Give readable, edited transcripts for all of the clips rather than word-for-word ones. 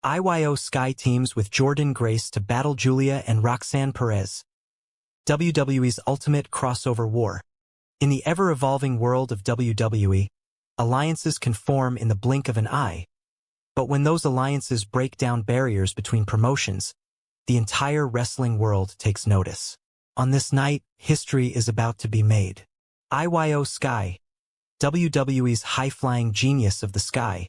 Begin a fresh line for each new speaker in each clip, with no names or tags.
IYO SKY teams with Jordynne Grace to battle Giulia and Roxanne Perez. WWE's ultimate crossover war. In the ever-evolving world of WWE, alliances can form in the blink of an eye. But when those alliances break down barriers between promotions, the entire wrestling world takes notice. On this night, history is about to be made. IYO SKY, WWE's high-flying genius of the sky,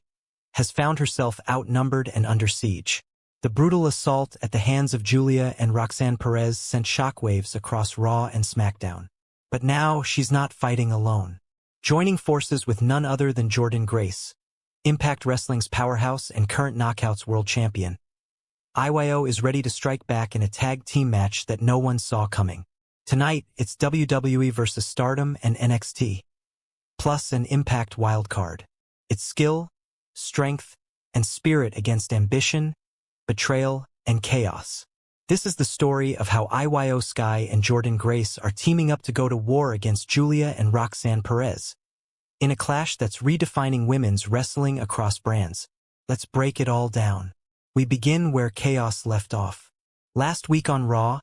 has found herself outnumbered and under siege. The brutal assault at the hands of Giulia and Roxanne Perez sent shockwaves across Raw and SmackDown. But now she's not fighting alone. Joining forces with none other than Jordynne Grace, Impact Wrestling's powerhouse and current Knockouts world champion, IYO is ready to strike back in a tag team match that no one saw coming. Tonight, it's WWE versus STARDOM and NXT, plus an Impact wildcard. It's skill, strength, and spirit against ambition, betrayal, and chaos. This is the story of how IYO SKY and Jordynne Grace are teaming up to go to war against Giulia and Roxanne Perez. In a clash that's redefining women's wrestling across brands. Let's break it all down. We begin where chaos left off. Last week on Raw,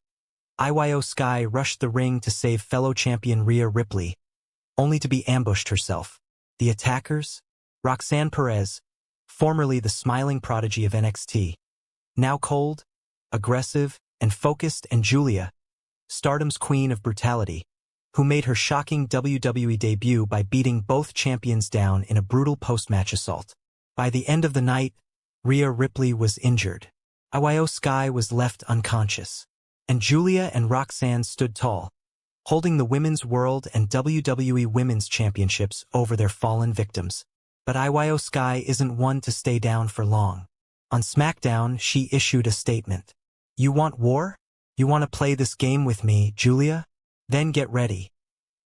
IYO SKY rushed the ring to save fellow champion Rhea Ripley, only to be ambushed herself. The attackers? Roxanne Perez, formerly the smiling prodigy of NXT, now cold, aggressive, and focused, and Giulia, STARDOM's queen of brutality, who made her shocking WWE debut by beating both champions down in a brutal post-match assault. By the end of the night, Rhea Ripley was injured. IYO SKY was left unconscious. And Giulia and Roxanne stood tall, holding the Women's World and WWE Women's Championships over their fallen victims. But IYO SKY isn't one to stay down for long. On SmackDown, she issued a statement. "You want war? You want to play this game with me, Giulia? Then get ready.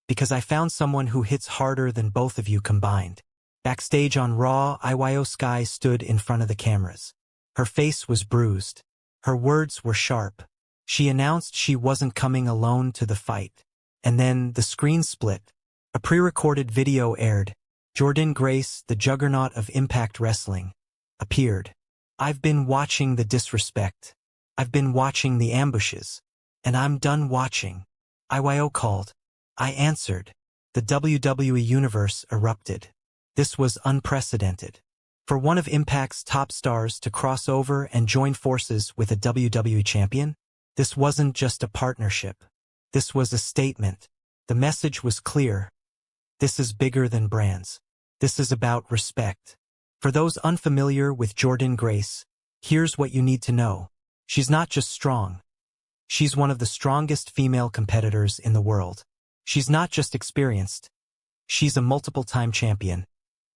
Because I found someone who hits harder than both of you combined." Backstage on Raw, IYO SKY stood in front of the cameras. Her face was bruised. Her words were sharp. She announced she wasn't coming alone to the fight. And then the screen split. A pre-recorded video aired. Jordynne Grace, the Juggernaut of Impact Wrestling, appeared. "I've been watching the disrespect. I've been watching the ambushes. And I'm done watching." IYO called. I answered. The WWE Universe erupted. This was unprecedented. For one of Impact's top stars to cross over and join forces with a WWE champion, this wasn't just a partnership. This was a statement. The message was clear. This is bigger than brands. This is about respect. For those unfamiliar with Jordynne Grace, here's what you need to know. She's not just strong. She's one of the strongest female competitors in the world. She's not just experienced. She's a multiple-time champion,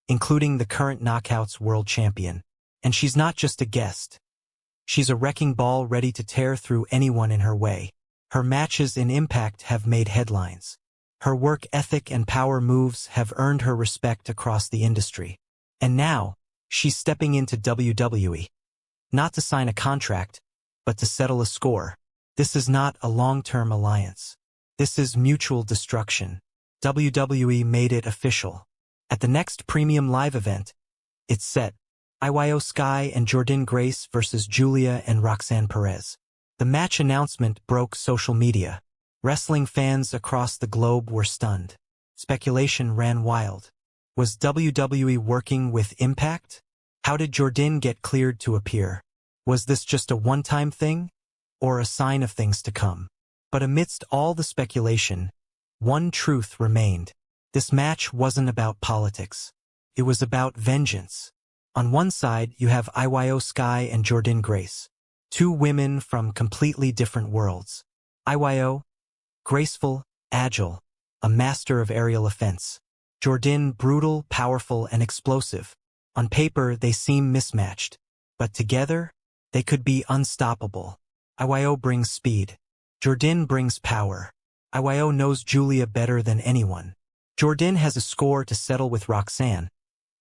including the current Knockouts world champion. And she's not just a guest. She's a wrecking ball ready to tear through anyone in her way. Her matches in Impact have made headlines. Her work ethic and power moves have earned her respect across the industry. And now, she's stepping into WWE. Not to sign a contract, but to settle a score. This is not a long-term alliance. This is mutual destruction. WWE made it official. At the next premium live event, it's set. IYO SKY and Jordynne Grace versus Giulia and Roxanne Perez. The match announcement broke social media. Wrestling fans across the globe were stunned. Speculation ran wild. Was WWE working with Impact? How did Jordynne get cleared to appear? Was this just a one-time thing, or a sign of things to come? But amidst all the speculation, one truth remained. This match wasn't about politics. It was about vengeance. On one side, you have IYO SKY and Jordynne Grace, two women from completely different worlds. IYO, graceful, agile, a master of aerial offense. Jordynne, brutal, powerful, and explosive. On paper, they seem mismatched, but together, they could be unstoppable. IYO brings speed. Jordynne brings power. IYO knows Giulia better than anyone. Jordynne has a score to settle with Roxanne,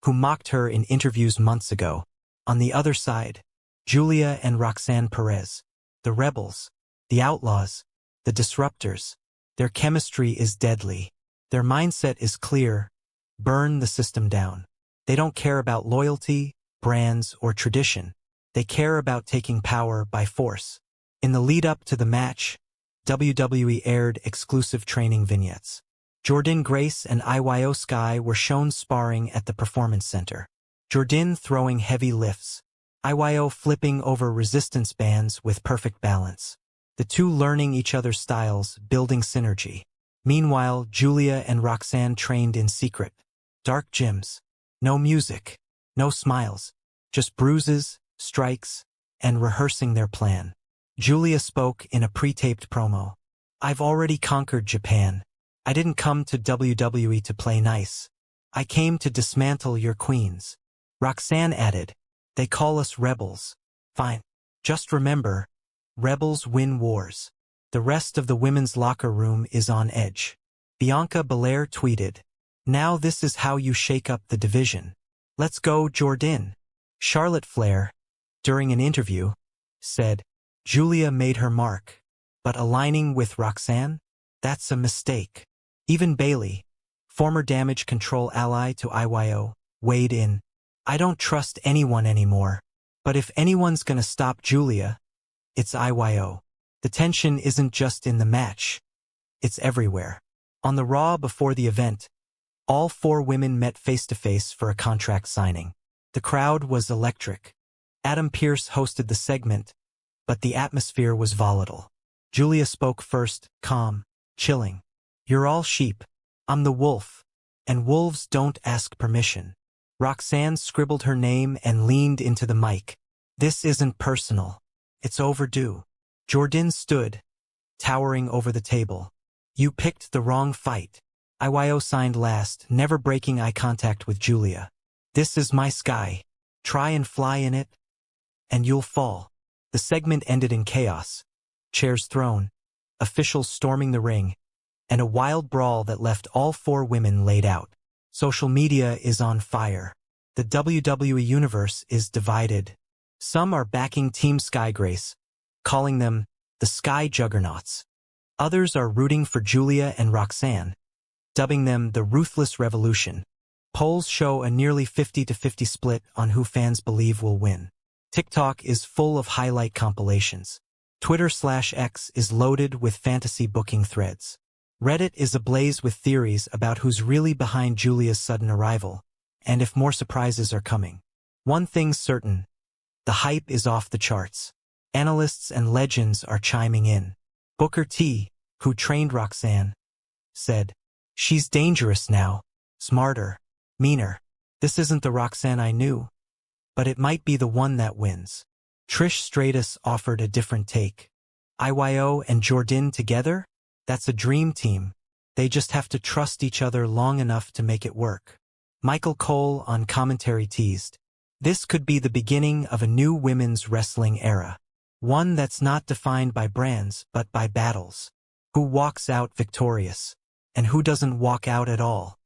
who mocked her in interviews months ago. On the other side, Giulia and Roxanne Perez, the rebels, the outlaws, the disruptors. Their chemistry is deadly. Their mindset is clear. Burn the system down. They don't care about loyalty, brands, or tradition. They care about taking power by force. In the lead-up to the match, WWE aired exclusive training vignettes. Jordynne Grace and IYO SKY were shown sparring at the Performance Center. Jordynne throwing heavy lifts, IYO flipping over resistance bands with perfect balance. The two learning each other's styles, building synergy. Meanwhile, Giulia and Roxanne trained in secret. Dark gyms. No music. No smiles. Just bruises, strikes, and rehearsing their plan. Giulia spoke in a pre-taped promo. "I've already conquered Japan. I didn't come to WWE to play nice. I came to dismantle your queens." Roxanne added, "They call us rebels. Fine. Just remember, rebels win wars." The rest of the women's locker room is on edge. Bianca Belair tweeted, "Now this is how you shake up the division. Let's go, Jordynne." Charlotte Flair, during an interview, said, "Giulia made her mark, but aligning with Roxanne? That's a mistake." Even Bayley, former Damage Control ally to IYO, weighed in, "I don't trust anyone anymore, but if anyone's gonna stop Giulia, it's IYO." The tension isn't just in the match, it's everywhere. On the Raw before the event, all four women met face-to-face for a contract signing. The crowd was electric. Adam Pearce hosted the segment, but the atmosphere was volatile. Giulia spoke first, calm, chilling. "You're all sheep. I'm the wolf, and wolves don't ask permission." Roxanne scribbled her name and leaned into the mic. "This isn't personal. It's overdue." Jordynne stood, towering over the table. "You picked the wrong fight." IYO signed last, never breaking eye contact with Giulia. "This is my sky. Try and fly in it, and you'll fall." The segment ended in chaos. Chairs thrown, officials storming the ring, and a wild brawl that left all four women laid out. Social media is on fire. The WWE universe is divided. Some are backing Team Sky Grace, calling them the Sky Juggernauts. Others are rooting for Giulia and Roxanne, dubbing them the Ruthless Revolution. Polls show a nearly 50-50 split on who fans believe will win. TikTok is full of highlight compilations. Twitter/X is loaded with fantasy booking threads. Reddit is ablaze with theories about who's really behind Giulia's sudden arrival, and if more surprises are coming. One thing's certain, the hype is off the charts. Analysts and legends are chiming in. Booker T, who trained Roxanne, said, "She's dangerous now, smarter, meaner. This isn't the Roxanne I knew, but it might be the one that wins." Trish Stratus offered a different take. IYO and Jordynne together? That's a dream team. They just have to trust each other long enough to make it work. Michael Cole on commentary teased, "This could be the beginning of a new women's wrestling era. One that's not defined by brands, but by battles. Who walks out victorious? And who doesn't walk out at all?"